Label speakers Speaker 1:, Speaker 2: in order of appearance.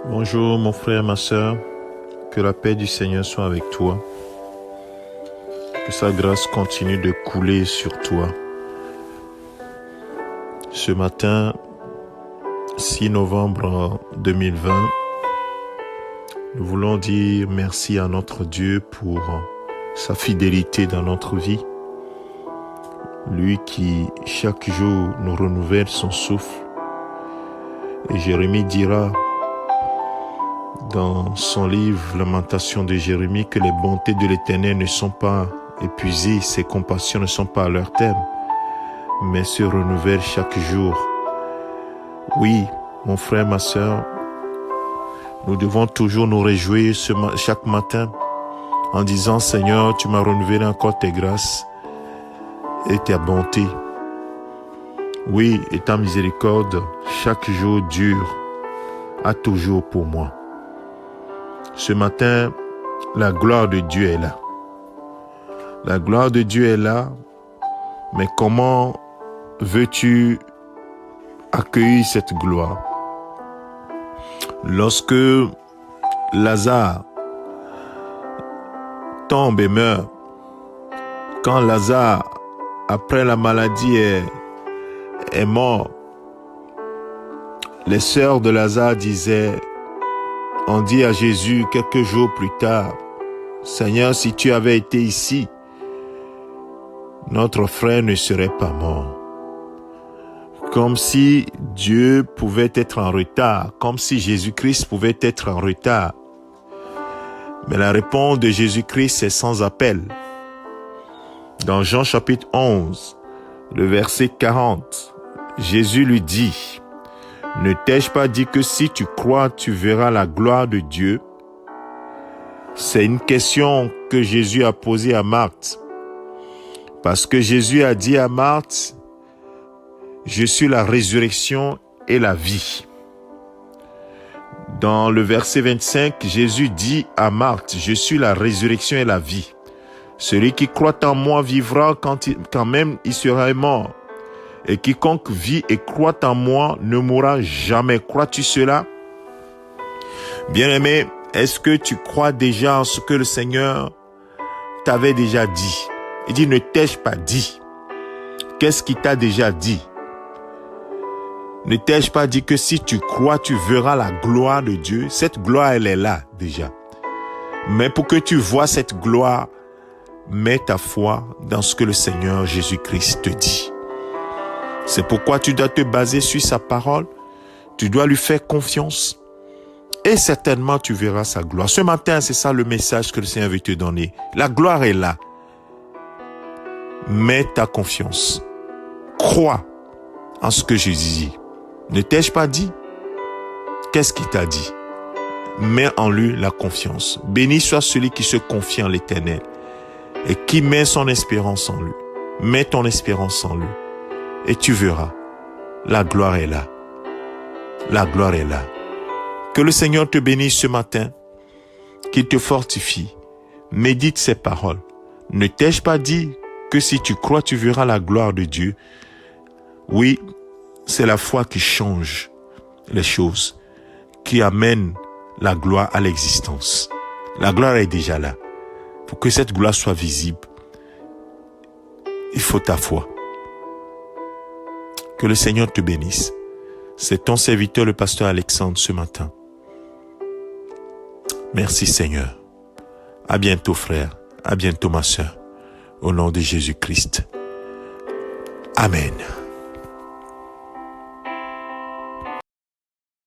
Speaker 1: Bonjour mon frère, ma soeur, que la paix du Seigneur soit avec toi, que sa grâce continue de couler sur toi. Ce matin, 6 novembre 2020, nous voulons dire merci à notre Dieu pour sa fidélité dans notre vie. Lui qui chaque jour nous renouvelle son souffle. Et Jérémie dira dans son livre Lamentation de Jérémie que les bontés de l'Éternel ne sont pas épuisées, ses compassions ne sont pas à leur terme, mais se renouvellent chaque jour. Oui, mon frère, ma soeur, nous devons toujours nous réjouir chaque matin en disant: Seigneur, tu m'as renouvelé encore tes grâces et ta bonté. Oui, et ta miséricorde chaque jour dure à toujours pour moi. Ce matin, la gloire de Dieu est là. La gloire de Dieu est là, mais comment veux-tu accueillir cette gloire? Lorsque Lazare tombe et meurt, quand Lazare, après la maladie, est mort, les sœurs de Lazare disaient, on dit à Jésus quelques jours plus tard: Seigneur, si tu avais été ici, notre frère ne serait pas mort. Comme si Dieu pouvait être en retard, comme si Jésus-Christ pouvait être en retard. Mais la réponse de Jésus-Christ est sans appel. Dans Jean chapitre 11, le verset 40, Jésus lui dit: ne t'ai-je pas dit que si tu crois, tu verras la gloire de Dieu? C'est une question que Jésus a posée à Marthe. Parce que Jésus a dit à Marthe: je suis la résurrection et la vie. Dans le verset 25, Jésus dit à Marthe: je suis la résurrection et la vie. Celui qui croit en moi vivra quand même il sera mort. Et quiconque vit et croit en moi ne mourra jamais. Crois-tu cela? Bien-aimé, est-ce que tu crois déjà en ce que le Seigneur t'avait déjà dit? Il dit: ne t'ai-je pas dit? Qu'est-ce qu'il t'a déjà dit? Ne t'ai-je pas dit que si tu crois, tu verras la gloire de Dieu? Cette gloire, elle est là déjà. Mais pour que tu vois cette gloire, mets ta foi dans ce que le Seigneur Jésus-Christ te dit. C'est pourquoi tu dois te baser sur sa parole. Tu dois lui faire confiance. Et certainement, tu verras sa gloire. Ce matin, c'est ça le message que le Seigneur veut te donner. La gloire est là. Mets ta confiance. Crois en ce que Jésus dit. Ne t'ai-je pas dit? Qu'est-ce qu'il t'a dit? Mets en lui la confiance. Béni soit celui qui se confie en l'Éternel et qui met son espérance en lui. Mets ton espérance en lui. Et tu verras, la gloire est là. La gloire est là. Que le Seigneur te bénisse ce matin, qu'il te fortifie. Médite ses paroles. Ne t'ai-je pas dit que si tu crois, tu verras la gloire de Dieu? Oui, c'est la foi qui change les choses, qui amène la gloire à l'existence. La gloire est déjà là. Pour que cette gloire soit visible, il faut ta foi. Que le Seigneur te bénisse. C'est ton serviteur, le pasteur Alexandre, ce matin. Merci Seigneur. À bientôt frère. À bientôt ma sœur. Au nom de Jésus-Christ. Amen.